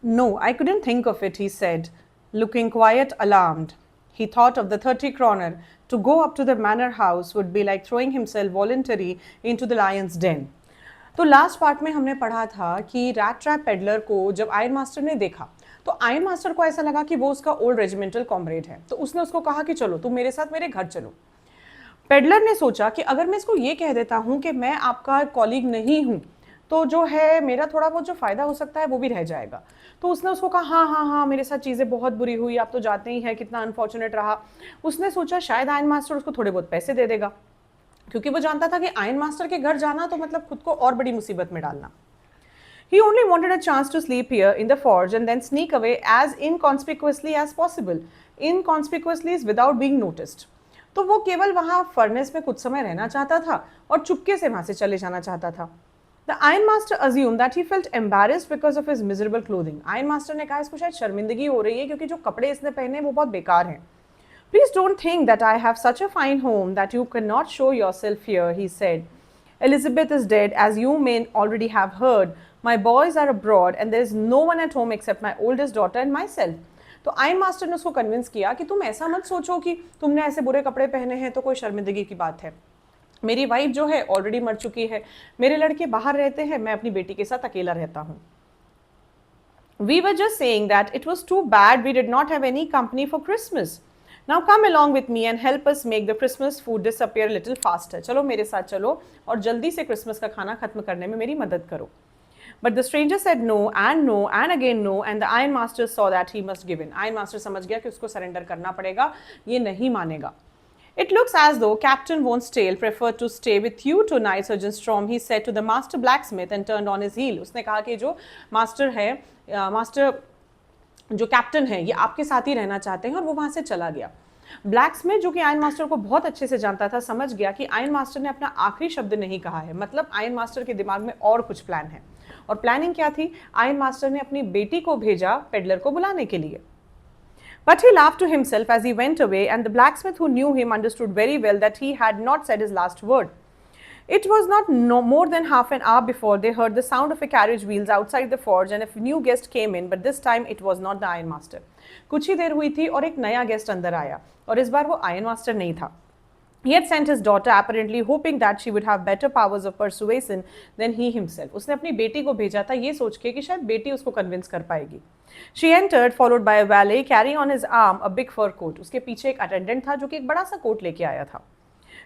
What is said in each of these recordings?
No, I couldn't think of it, he said, looking quite alarmed. He thought of the 30 kroner. To go up to the manor house would be like throwing himself voluntarily into the lion's den. तो last part में हमने पढ़ा था कि rat trap peddler को जब iron master ने देखा तो आयरन मास्टर को ऐसा लगा कि वो उसका ओल्ड रेजिमेंटल कॉमरेड है, तो उसने उसको कहा कि चलो तुम मेरे साथ मेरे घर चलो। पेडलर ने सोचा कि अगर मैं इसको ये कह देता हूँ कि मैं आपका कॉलीग नहीं हूँ तो जो है मेरा थोड़ा बहुत जो फ़ायदा हो सकता है वो भी रह जाएगा। तो उसने उसको कहा हाँ हाँ हाँ मेरे साथ चीज़ें बहुत बुरी हुई, आप तो जानते ही हैं कितना अनफॉर्चुनेट रहा। उसने सोचा शायद आयरन मास्टर उसको थोड़े बहुत पैसे दे देगा, क्योंकि वो जानता था कि आयरन मास्टर के घर जाना तो मतलब खुद को और बड़ी मुसीबत में डालना। He only wanted a chance to sleep here in the forge and then sneak away as inconspicuously as possible. Inconspicuously is without being noticed. तो वो केवल वहाँ फर्नेस में कुछ समय रहना चाहता था और चुपके से वहाँ से चले जाना चाहता था। The Iron Master assumed that he felt embarrassed because of his miserable clothing. Iron Master ने कहा इसको शायद शर्मिंदगी हो रही है क्योंकि जो कपड़े इसने पहने वो बहुत बेकार हैं। Please don't think that I have such a fine home that you cannot show yourself here, he said. Elizabeth is dead, as you may already have heard. My boys are abroad and there is no one at home except my oldest daughter and myself. तो iron master ने उसको convince किया कि तुम ऐसा मत सोचो कि तुमने ऐसे बुरे कपड़े पहने हैं तो कोई शर्मिंदगी की बात है। मेरी वाइफ जो है ऑलरेडी मर चुकी है, मेरे लड़के बाहर रहते हैं, मैं अपनी बेटी के साथ अकेला रहता हूँ। We were just saying that it was too bad we did not have any company for Christmas. Now come along with me and help us make the Christmas food disappear a little faster. चलो मेरे साथ चलो और जल्दी से Christmas का खाना खत्म करने में मेरी मदद करो। But the stranger said no and again no, and the Iron Master saw that he must give in. Iron Master समझ गया कि उसको सरेंडर करना पड़ेगा, ये नहीं मानेगा। It looks as though Captain Wonstale preferred to stay with you tonight, Surgeon Storm, he said to the master blacksmith and turned on his heel. उसने कहा कि जो मास्टर है, मास्टर जो कैप्टन है ये आपके साथ ही रहना चाहते हैं, और वो वहाँ से चला गया। ब्लैकस्मिथ जो कि आयरन मास्टर को बहुत अच्छे से जानता था समझ गया कि आयरन मास्टर ने अपना आखिरी शब्द नहीं कहा है, मतलब आयरन मास्टर के दिमाग में और कुछ प्लान है। और प्लानिंग क्या थी? आयरन मास्टर ने अपनी बेटी को भेजा पेडलर को बुलाने के लिए। But he laughed to himself as he went away, and the blacksmith who knew him understood very well that he had not said his last word. It was not more than half an hour before they heard the sound of a carriage wheels outside the forge, and a new guest came in, but this time it was not the Iron Master. कुछ ही देर हुई थी और एक नया guest अंदर आया, और इस बार वो आयरन मास्टर नहीं था। He had sent his daughter, apparently hoping that she would have better powers of persuasion than he himself. उसने अपनी बेटी को भेजा था ये सोच के कि शायद बेटी उसको कन्विंस कर पाएगी। She entered, followed by a valet carrying on his arm a big fur coat. उसके पीछे एक अटेंडेंट था जो कि एक बड़ा सा कोट लेके आया था।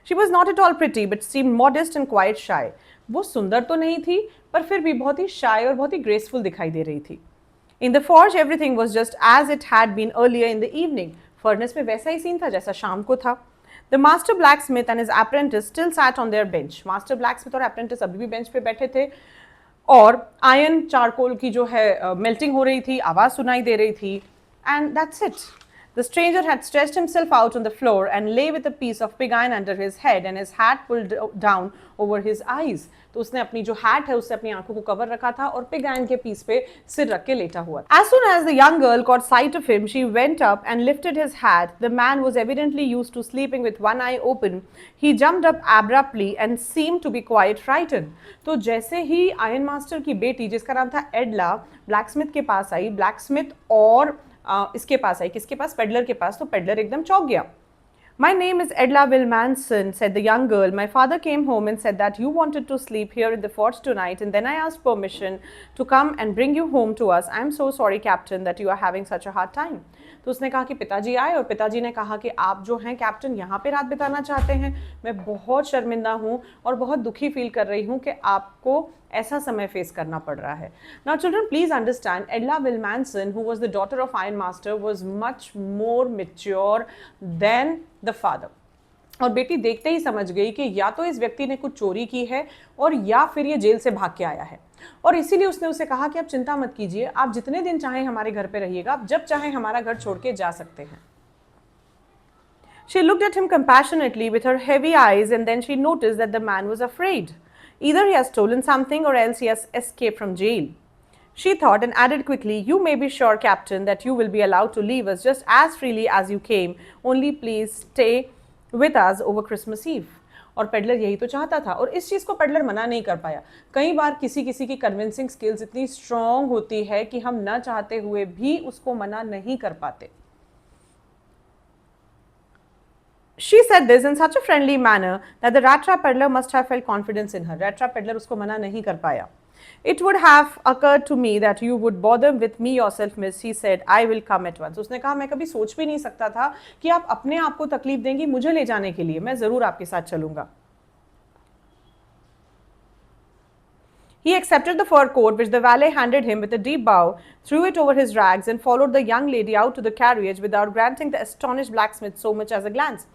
She was not at all pretty, but seemed modest and quite shy. वो सुंदर तो नहीं थी, पर फिर भी बहुत ही shy और बहुत ही graceful दिखाई दे रही थी। In the forge, everything was just as it had been earlier in the evening. Furnace में वैसा ही सीन था जैसा शाम को था। The master blacksmith and his apprentice still sat on their bench. Master blacksmith और apprentice अभी भी बेंच पे बैठे थे, और आयरन चारकोल की जो है मेल्टिंग हो रही थी, आवाज़ सुनाई दे रही थी। And that's it. The stranger had stretched himself out on the floor and lay with a piece of pig iron under his head and his hat pulled down over his eyes. तो उसने अपनी जो hat है उससे अपनी आंखों को cover रखा था और पिग आयरन के पीस पे सिर रख के लेटा हुआ। As soon as the young girl caught sight of him, she went up and lifted his hat. The man was evidently used to sleeping with one eye open. He jumped up abruptly and seemed to be quite frightened. तो जैसे ही iron master की बेटी जिसका नाम था एडला blacksmith के पास आई, blacksmith और इसके पास आई, किसके पास? पेडलर के पास। तो पेडलर एकदम चौंक गया। My name is Edla Wilmanson, said the young girl. My father came home and said that you wanted to sleep here in the forge tonight, and then I asked permission to come and bring you home to us. I am so sorry, Captain, that you are having such a hard time. तो उसने कहा कि पिताजी आए और पिताजी ने कहा कि आप जो हैं कैप्टन यहाँ पे रात बिताना चाहते हैं। मैं बहुत शर्मिंदा हूँ और बहुत दुखी फील कर रही हूँ कि आपको ऐसा समय फेस करना पड़ रहा है। Now children, please understand, Edla Wilmanson, who was the daughter of Iron Master, was much more mature than the father. और बेटी देखते ही समझ गई कि या तो इस व्यक्ति ने कुछ चोरी की है और या फिर ये जेल से भाग के आया है, और इसीलिए उसने उसे कहा कि आप चिंता मत कीजिए, आप जितने दिन चाहें हमारे घर पे रहिएगा, आप जब चाहें हमारा घर छोड़ के जा सकते हैं। She looked at him compassionately with her heavy eyes, and then she noticed that the man was afraid. Either he has stolen something or else he has escaped from jail. She thought and added quickly, you may be sure, Captain, that you will be allowed to leave us just as freely as you came. Only please stay with us over Christmas Eve. और peddler यही तो चाहता था, और इस चीज़ को peddler मना नहीं कर पाया। कई बार किसी किसी की कन्विंसिंग स्किल्स इतनी स्ट्रांग होती है कि हम ना चाहते हुए भी उसको मना नहीं कर पाते। She said this in such a friendly manner that the rat trap peddler must have felt confidence in her. Rat trap peddler उसको मना नहीं कर पाया. It would have occurred to me that you would bother with me yourself, miss. He said, I will come at once. उसने कहा मैं कभी सोच भी नहीं सकता था कि आप अपने आप को तकलीफ देंगी मुझे ले जाने के लिए, मैं जरूर आपके साथ चलूंगा. He accepted the fur coat which the valet handed him with a deep bow, threw it over his rags, and followed the young lady out to the carriage without granting the astonished blacksmith so much as a glance.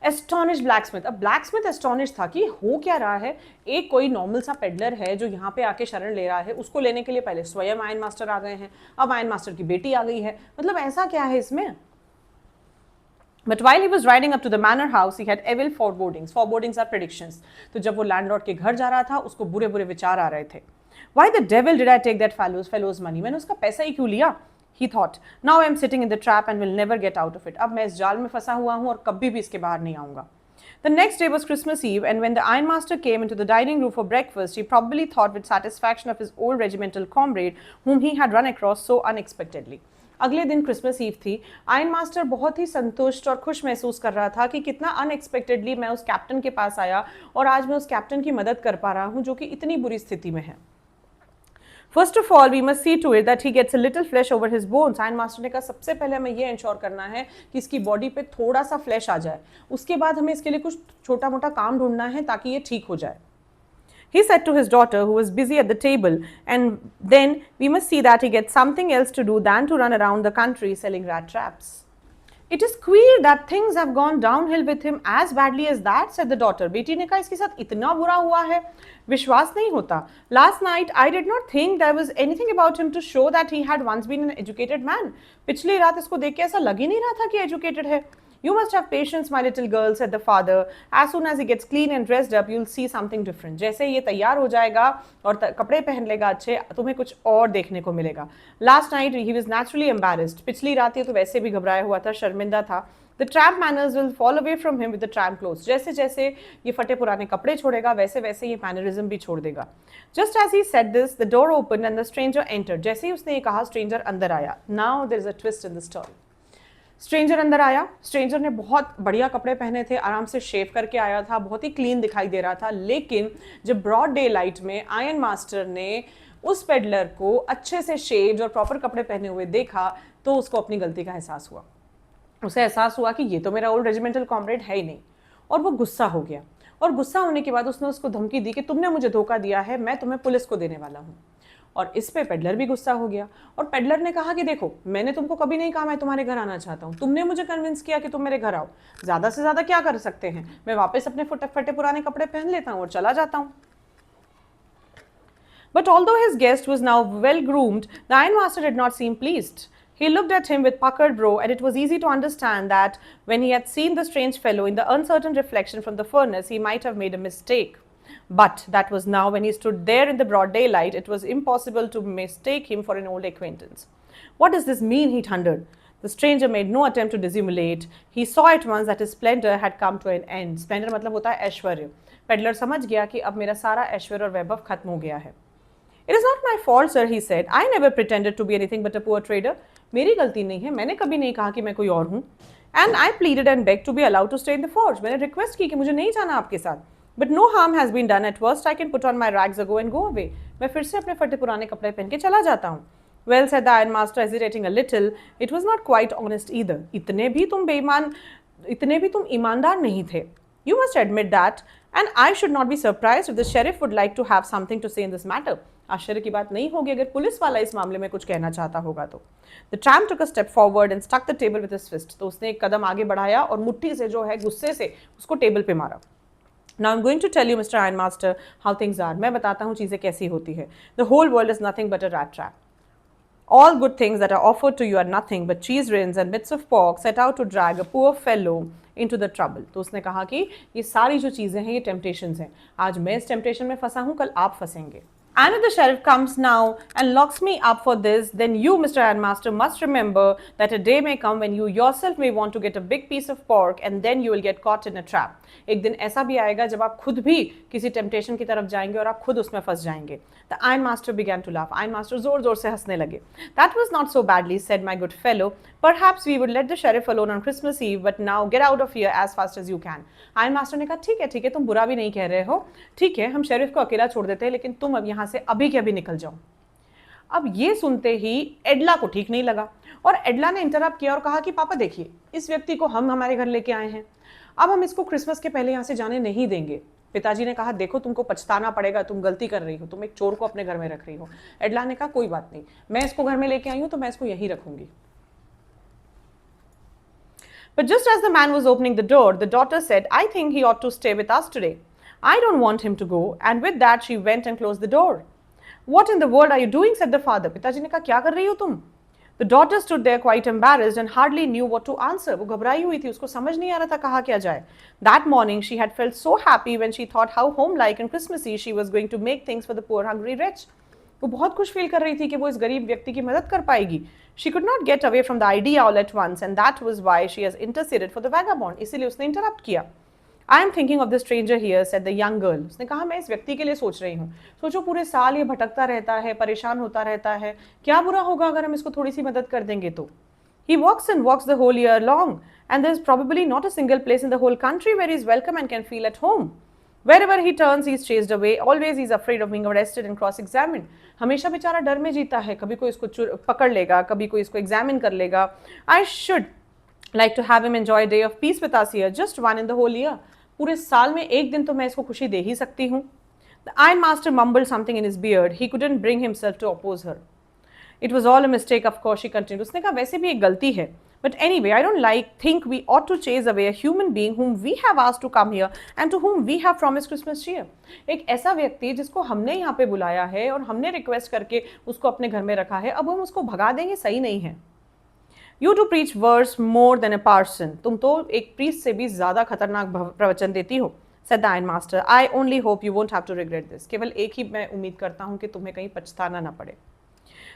Astonish blacksmith. अब blacksmith astonish था कि हो क्या रहा है. एक कोई normal सा पेडलर है जो यहाँ पे आके शरण ले रहा है, उसको लेने के लिए पहले स्वयं आयन मास्टर आ गए हैं, अब आयन मास्टर की बेटी आ गई है. मतलब ऐसा क्या है इसमें. But while he was riding up to the manor house, he had evil forebodings. Forebodings are predictions. तो जब वो लैंडलॉर्ड के घर जा रहा था, उसको बुरे बुरे विचार आ रहे थे. Why the devil did I take that fellow's money? मैंने उसका पैसा ही क्यों लिया? He thought, now I am sitting in the trap and will never get out of it. अब मैं इस जाल में फंसा हुआ हूँ और कभी भी इसके बाहर नहीं आऊँगा. The next day was Christmas Eve, and when the ironmaster came into the dining room for breakfast, he probably thought with satisfaction of his old regimental comrade, whom he had run across so unexpectedly. अगले दिन Christmas ewe थी. Ion master बहुत ही संतुष्ट और खुश महसूस कर रहा था कि कितना अनएक्सपेक्टेडली मैं उस कैप्टन के पास आया और आज मैं उस कैप्टन की मदद कर पा रहा हूँ जो कि इतनी बुरी स्थिति में है. First of all, we must see to it that he gets a little flesh over his bones. Ion master ने कहा सबसे पहले हमें ये इंश्योर करना है कि इसकी बॉडी पे थोड़ा सा फ्लैश आ जाए. उसके बाद हमें इसके लिए कुछ छोटा मोटा काम ढूंढना है ताकि ये ठीक हो जाए. He said to his daughter, who was busy at the table, and then we must see that he gets something else to do than to run around the country selling rat traps. It is queer that things have gone downhill with him as badly as that, said the daughter. बेटी ने कहा इसके साथ इतना बुरा हुआ है, विश्वास नहीं होता. Last night I did not think there was anything about him to show that he had once been an educated man. पिछली रात इसको देख के ऐसा लग ही नहीं रहा था कि educated है. You must have patience, my little girl, said the father. As soon as he gets clean and dressed up, you'll see something different. जैसे ये तैयार हो जाएगा और कपड़े पहन लेगा अच्छे, तुम्हें कुछ और देखने को मिलेगा. Last night he was naturally embarrassed. पिछली रात ये तो वैसे भी घबराया हुआ था, शर्मिंदा था. The tramp manners will fall away from him with the tramp clothes. जैसे जैसे ये फटे पुराने कपड़े छोड़ेगा, वैसे वैसे ये मैनरिज्म भी छोड़ देगा. Just as he said this, the door opened and the stranger entered. जैसे ही उसने ये कहा, stranger अंदर आया. Now there is a twist in the story. Stranger अंदर आया. स्ट्रेंजर ने बहुत बढ़िया कपड़े पहने थे, आराम से शेव करके आया था, बहुत ही क्लीन दिखाई दे रहा था. लेकिन जब ब्रॉड डे लाइट में आयन मास्टर ने उस पेडलर को अच्छे से शेव्ड और प्रॉपर कपड़े पहने हुए देखा तो उसको अपनी गलती का एहसास हुआ. उसे एहसास हुआ कि ये तो मेरा ओल्ड रेजिमेंटल कॉमरेड है ही नहीं, और वो गुस्सा हो गया. और गुस्सा होने के बाद उसने उसको धमकी दी कि तुमने मुझे धोखा दिया है, मैं तुम्हें पुलिस को देने वाला हूँ. और इस पे पेडलर भी गुस्सा हो गया. और पेडलर ने कहा कि देखो, मैंने तुमको कभी नहीं कहा मैं तुम्हारे घर आना चाहता हूँ, तुमने मुझे कन्विंस किया कि तुम मेरे घर आओ. ज़्यादा से ज़्यादा क्या कर सकते हैं, मैं वापस अपने फटे पुराने कपड़े पहन लेता हूँ और चला जाता हूँ. But although his guest was now well groomed, the ironmaster did not seem pleased. He looked at him with puckered brow, and it was easy to understand that when he had seen the strange fellow in the uncertain reflection from the furnace, he might have made a mistake. But that was now. When he stood there in the broad daylight, it was impossible to mistake him for an old acquaintance. What does this mean? He thundered. The stranger made no attempt to dissimulate. He saw at once that his splendor had come to an end. Splendor मतलब होता है ऐश्वर्य. Peddler समझ गया कि अब मेरा सारा ऐश्वर्य और वैभव खत्म हो गया है. It is not my fault, sir, he said. I never pretended to be anything but a poor trader. मेरी गलती नहीं है, मैंने कभी नहीं कहा कि मैं कोई और हूँ. And I pleaded and begged to be allowed to stay in the forge. मैंने रिक्वेस्ट की कि मुझे नहीं जाना आपके साथ. But no harm has been done. At worst, I can put on my rags ago and go away. मैं फिर से अपने फटे पुराने कपड़े पहन के चला जाता हूँ. Well, said the ironmaster, hesitating a little, it was not quite honest either. इतने भी तुम ईमानदार नहीं थे. You must admit that, and I should not be surprised if the sheriff would like to have something to say in this matter. आश्चर्य की बात नहीं होगी अगर पुलिस वाला इस मामले में कुछ कहना चाहता होगा तो. The tramp took a step forward and struck the table with his fist. तो उसने एक कदम आगे बढ़ाया और मुट्ठी से जो है गुस्से से उसको टेबल पे मारा. Now I'm going to tell you, Mr. Ironmaster, how things are. मैं बताता हूँ चीज़ें कैसी होती है. The whole world is nothing but a rat trap. All good things that are offered to you are nothing but cheese rinds and bits of pork set out to drag a poor fellow into the trouble. तो उसने कहा कि ये सारी जो चीज़ें हैं ये temptations हैं. आज मैं इस temptation में फंसा हूँ, कल आप फंसेंगे. And if the sheriff comes now and locks me up for this, then you, Mr. Ironmaster, must remember that a day may come when you yourself may want to get a big piece of pork and then you will get caught in a trap. एक दिन ऐसा भी आएगा जब आप खुद भी किसी टेम्पटेशन की तरफ जाएंगे और आप खुद उसमें फंस जाएंगे. The Ironmaster began to laugh. Ironmaster जोर-जोर से हंसने लगे. That was not so badly, said my good fellow. Perhaps we would let the sheriff alone on Christmas Eve, but now get out of here as fast as you can. Ironmaster ने कहा ठीक है तुम बुरा भी नहीं कह रहे हो. ठीक है हम शेरिफ को अकेला छोड़ देते हैं लेकिन तुम अब यहाँ से अभी के अभी निकल जाओ. अब ये सुनते ही एडला को ठीक नहीं लगा और एडला ने इंटरप्ट किया और कहा कि पापा देखिए इस व्यक्ति को हम हमारे घर लेके आए हैं, अब हम इसको क्रिसमस के पहले यहाँ से जाने नहीं देंगे. पिताजी ने कहा देखो तुमको पछताना पड़ेगा, तुम गलती कर रही हो, तुम एक चोर को अपने घर में रख रही हो. एडला ने कहा कोई बात नहीं, मैं इसको घर में लेके आई हूं तो मैं इसको यहीं रखूंगी. But just as the man was opening the door, the daughter said, I think he ought to stay with us today. I don't want him to go. And with that, she went and closed the door. What in the world are you doing? Said the father. पिताजी ने कहा क्या कर रही हो तुम? The daughter stood there quite embarrassed and hardly knew what to answer. वो घबराई हुई थी, उसको समझ नहीं आ रहा था कहा क्या जाए. That morning she had felt so happy when she thought how home-like and Christmassy she was going to make things for the poor hungry wretch. वो बहुत खुश फील कर रही थी कि वो इस गरीब व्यक्ति की मदद कर पाएगी. She could not get away from the idea all at once and that was why she has interceded for the vagabond. इसीलिए उसने इंटरप्ट किया. I am thinking of the stranger here, said the young girl. उसने कहा मैं इस व्यक्ति के लिए सोच रही हूँ. सोचो पूरे साल ये भटकता रहता है, परेशान होता रहता है, क्या बुरा होगा अगर हम इसको थोड़ी सी मदद कर देंगे तो. He walks and walks the whole year long and there is probably not a single place in the whole country where he is welcome and can feel at home. Wherever he turns, he is chased away. Always he is afraid of being arrested and cross-examined. हमेशा बेचारा डर में जीता है, कभी कोई इसको पकड़ लेगा, कभी कोई इसको एग्जामिन कर लेगा. I should like to have him enjoy a day of peace with us here, just one in the whole year. पूरे साल में एक दिन तो मैं इसको खुशी दे ही सकती हूँ. The ironmaster mumbled something in his beard. He couldn't bring himself to oppose her. It was all a mistake, of course, she continued. उसने कहा वैसे भी एक गलती है. But anyway, I don't think we ought to chase away a human being whom we have asked to come here and to whom we have promised Christmas cheer. एक ऐसा व्यक्ति जिसको हमने यहाँ पे बुलाया है और हमने रिक्वेस्ट करके उसको अपने घर में रखा है, अब हम उसको भगा देंगे, सही नहीं है. You do preach worse more than a parson. तुम तो एक प्रीस्ट से भी ज़्यादा खतरनाक प्रवचन देती हो. Said the ironmaster. I only hope you won't have to regret this. केवल एक ही मैं उम्मीद करता हूँ कि तुम्हें कहीं पछताना ना पड़े.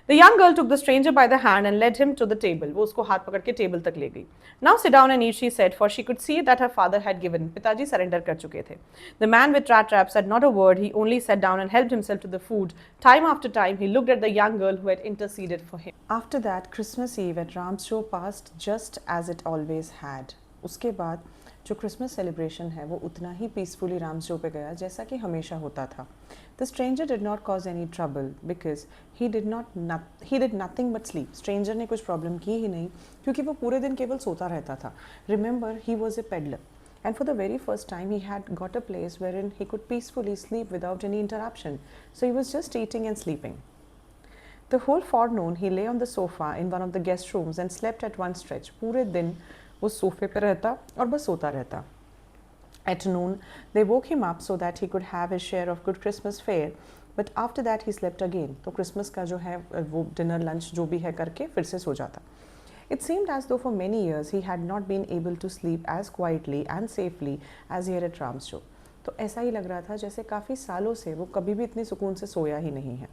The young girl took the stranger by the hand and led him to the table. वो उसको हाथ पकड़ के टेबल तक ले गई. Now sit down and eat, she said, for she could see that her father had given. पिताजी surrender कर चुके थे. The man with rat trap said not a word. He only sat down and helped himself to the food. Time after time, he looked at the young girl who had interceded for him. After that, Christmas Eve at Ramsjo passed just as it always had. उसके बाद जो Christmas celebration है वो उतना ही peacefully राम्सजो पे गया जैसा कि हमेशा होता था. The stranger did not cause any trouble because he did nothing but sleep. Stranger ने कुछ प्रॉब्लम की ही नहीं क्योंकि वो पूरे दिन केवल सोता रहता था. Remember he was a peddler and for the very first time he had got a place wherein he could peacefully sleep without any interruption. So he was just eating and sleeping. The whole forenoon he lay on the sofa in one of the guest rooms and slept at one stretch. पूरे दिन वो सोफे पे रहता और बस सोता रहता. At noon, they woke him up so that he could have his share of good Christmas fare. But after that, he slept again. तो क्रिसमस का जो है वो डिनर लंच जो भी है करके फिर से सो जाता. It seemed as though for many years he had not been able to sleep as quietly and safely as here at Ramsjo. तो ऐसा ही लग रहा था जैसे काफ़ी सालों से वो कभी भी इतने सुकून से सोया ही नहीं है.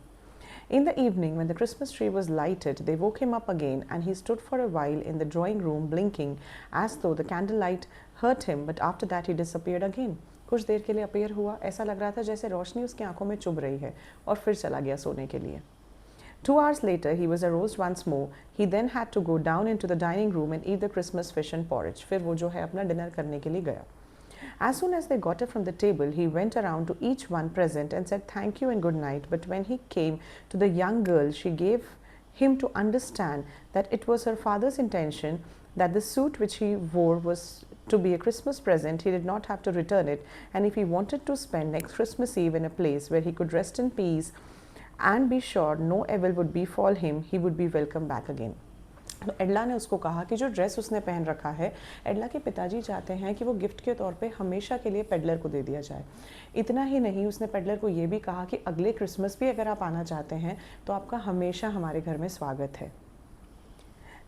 In the evening, when the Christmas tree was lighted, they woke him up again and he stood for a while in the drawing room blinking as though the candlelight hurt him, but after that he disappeared again. कुछ देर के लिए appear हुआ, ऐसा लग रहा था जैसे रोशनी उसकी आंखों में चुभ रही है और फिर चला गया सोने के लिए. 2 hours later, he was aroused once more. He then had to go down into the dining room and eat the Christmas fish and porridge. फिर वो जो है अपना डिनर करने के लिए गया. As soon as they got up from the table, he went around to each one present and said thank you and good night. But when he came to the young girl, she gave him to understand that it was her father's intention that the suit which he wore was to be a Christmas present. He did not have to return it, and if he wanted to spend next Christmas Eve in a place where he could rest in peace and be sure no evil would befall him, he would be welcome back again. तो एडला ने उसको कहा कि जो dress उसने पहन रखा है, एडला के पिताजी चाहते हैं कि वो गिफ्ट के तौर पे हमेशा के लिए पेडलर को दे दिया जाए. इतना ही नहीं, उसने पेडलर को ये भी कहा कि अगले क्रिसमस भी अगर आप आना चाहते हैं तो आपका हमेशा हमारे घर में स्वागत है.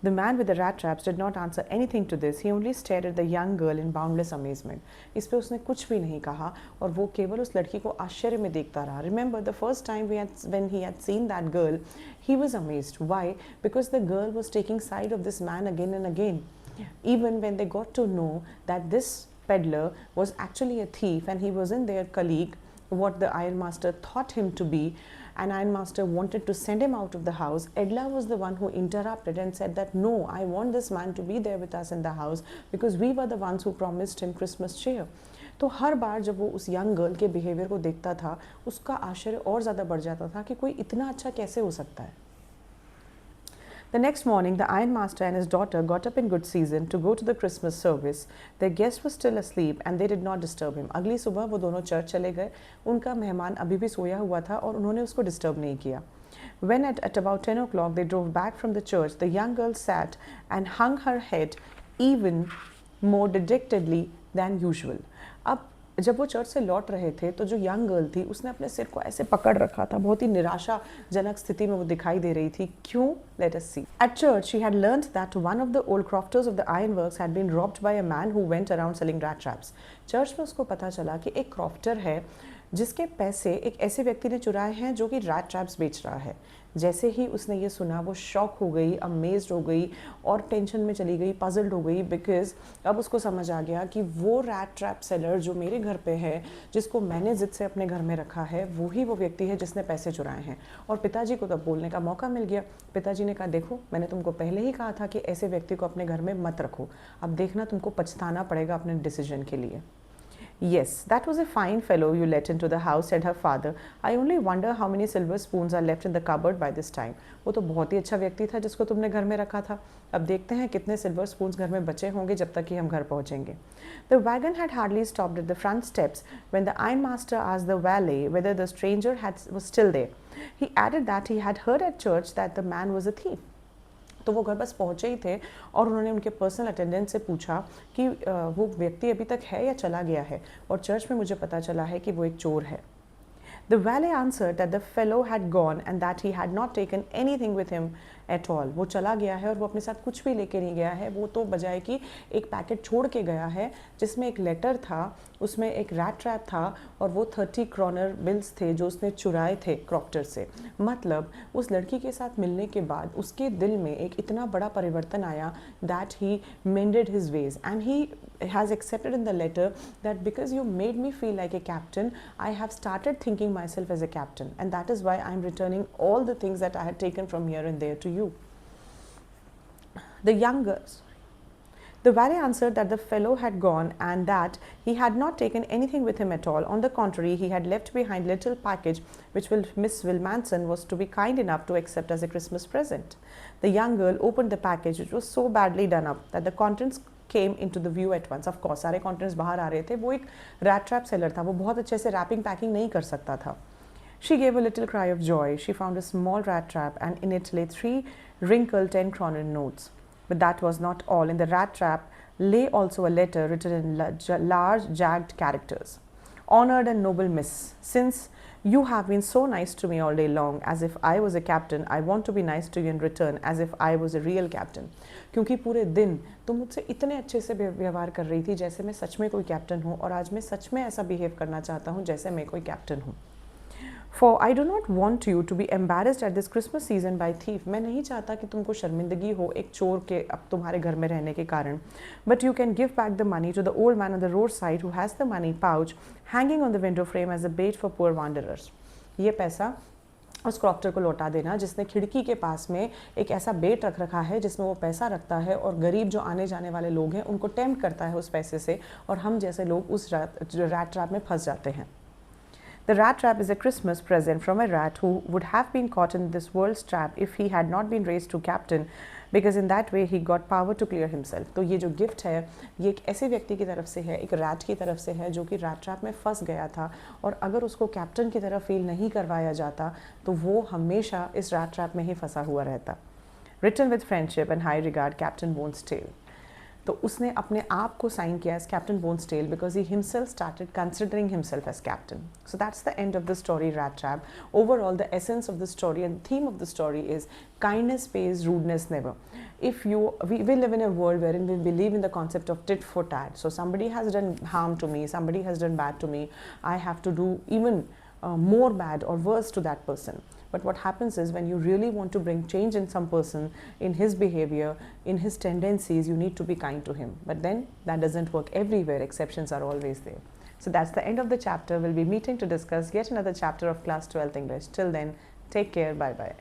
The man with the rat traps did not answer anything to this. He only stared at the young girl in boundless amazement. इस पे उसने कुछ भी नहीं कहा और वो केवल उस लड़की को आश्चर्य में देखता रहा. Remember the first time when he had seen that girl, he was amazed. Why? Because the girl was taking side of this man again and again. Even when they got to know that this peddler was actually a thief and he wasn't their colleague, what the ironmaster thought him to be, and ironmaster wanted to send him out of the house, Edla was the one who interrupted and said that no, I want this man to be there with us in the house because we were the ones who promised him Christmas cheer. तो हर बार जब वो उस young girl के behaviour को देखता था, उसका आश्चर्य और ज़्यादा बढ़ जाता था कि कोई इतना अच्छा कैसे हो सकता है. The next morning, the ironmaster and his daughter got up in good season to go to the Christmas service. Their guest was still asleep and they did not disturb him. अगली सुबह वो दोनों चर्च चले गए. उनका मेहमान अभी भी सोया हुआ था और उन्होंने उसको डिस्टर्ब नहीं किया. When at about 10 o'clock they drove back from the church, the young girl sat and hung her head even more dejectedly than usual. अब जब वो चर्च से लौट रहे थे तो जो यंग गर्ल थी उसने अपने सिर को ऐसे पकड़ रखा था. बहुत ही निराशाजनक स्थिति में वो दिखाई दे रही थी. क्यों? Let us see. At church, she had learned that one of the old crofters of the ironworks had been robbed by a man who went around selling rat traps. Church में उसको पता चला कि एक क्रॉफ्टर है जिसके पैसे एक ऐसे व्यक्ति ने चुराए हैं जो कि रैट ट्रैप्स बेच रहा है. जैसे ही उसने ये सुना वो शॉक हो गई, अमेज्ड हो गई और टेंशन में चली गई, पजल्ड हो गई, बिकॉज अब उसको समझ आ गया कि वो रैट ट्रैप सेलर जो मेरे घर पे है, जिसको मैंने जिद से अपने घर में रखा है, वही वो व्यक्ति है जिसने पैसे चुराए हैं. और पिताजी को तब बोलने का मौका मिल गया. पिताजी ने कहा, देखो मैंने तुमको पहले ही कहा था कि ऐसे व्यक्ति को अपने घर में मत रखो. अब देखना तुमको पछताना पड़ेगा अपने डिसीजन के लिए. Yes, that was a fine fellow you let into the house, said her father. I only wonder how many silver spoons are left in the cupboard by this time. वो तो बहुत ही अच्छा व्यक्ति था जिसको तुमने घर में रखा था. अब देखते हैं कितने सिल्वर स्पून्स घर में बचे होंगे जब तक कि हम घर पहुंचेंगे. The wagon had hardly stopped at the front steps when the ironmaster asked the valet whether the stranger was still there. He added that he had heard at church that the man was a thief. तो वो घर बस पहुँचे ही थे और उन्होंने उनके personal attendant से पूछा कि वो व्यक्ति अभी तक है या चला गया है, और चर्च में मुझे पता चला है कि वो एक चोर है. The valet answered that the fellow had gone and that he had not taken anything with him at all. वो चला गया है और वो अपने साथ कुछ भी लेके नहीं गया है. वो तो बजाय कि एक पैकेट छोड़ के गया है जिसमें एक लेटर था, उसमें एक रैट ट्रैप था और वो 30 क्रॉनर बिल्स थे जो उसने चुराए थे क्रॉफ्टर से. मतलब उस लड़की के साथ मिलने के बाद उसके दिल में एक इतना बड़ा परिवर्तन आया that he mended his ways and he has accepted in the letter that because you made me feel like a captain, I have started thinking myself as a captain, and that is why I am returning all the things that I had taken from here and there to you. The valet answered that the fellow had gone and that he had not taken anything with him at all. On the contrary, he had left behind a little package which Miss Wilmanson was to be kind enough to accept as a Christmas present. The young girl opened the package, which was so badly done up that the contents came into the view at once. Of course, सारे contents बाहर आ रहे थे. वो एक rat trap seller था. वो बहुत अच्छे से wrapping packing नहीं कर सकता था. She gave a little cry of joy. She found a small rat trap and in it lay 3 wrinkled 10-kroner notes. But that was not all. In the rat trap lay also a letter written in large jagged characters. Honored and noble miss, since you have been so nice to me all day long as if I was a captain, I want to be nice to you in return as if I was a real captain. क्योंकि पूरे दिन तुम मुझसे इतने अच्छे से व्यवहार कर रही थी जैसे मैं सच में कोई कैप्टन हूँ, और आज मैं सच में ऐसा बिहेव करना चाहता हूँ जैसे मैं कोई कैप्टन हूँ. For I do not want you to be embarrassed at this Christmas season by thief. मैं नहीं चाहता कि तुमको शर्मिंदगी हो एक चोर के अब तुम्हारे घर में रहने के कारण. But you can give back the money to the old man on the roadside who has the money pouch hanging on the window frame as a bait for poor wanderers. ये पैसा उस क्रॉफ्टर को लौटा देना जिसने खिड़की के पास में एक ऐसा बेट रख रखा है जिसमें वो पैसा रखता है और गरीब जो आने जाने वाले लोग हैं उनको टेम्प्ट करता है उस पैसे से, और हम जैसे लोग उस रैट ट्रैप में फंस जाते हैं. The rat trap is a Christmas present from a rat who would have been caught in this world's trap if he had not been raised to captain, because in that way he got power to clear himself. तो ये जो gift है ये एक ऐसे व्यक्ति की तरफ से है, एक रैट की तरफ से है जो कि रैट ट्रैप में फंस गया था, और अगर उसको कैप्टन की तरफ फील नहीं करवाया जाता तो वो हमेशा इस रैट ट्रैप में ही फंसा हुआ रहता. Written with friendship and high regard, Captain Bone's Tale. तो उसने अपने आप को साइन किया as captain von Stahle because he himself started considering himself as captain. So that's the end of the story Rat Trap. Overall, the essence of the story and theme of the story is kindness pays, rudeness never. If we live in a world wherein we believe in the concept of tit for tat. So somebody has done harm to me, somebody has done bad to me, I have to do even more bad or worse to that person. But what happens is when you really want to bring change in some person, in his behavior, in his tendencies, you need to be kind to him. But then that doesn't work everywhere. Exceptions are always there. So that's the end of the chapter. We'll be meeting to discuss yet another chapter of class 12th English. Till then, take care. Bye bye.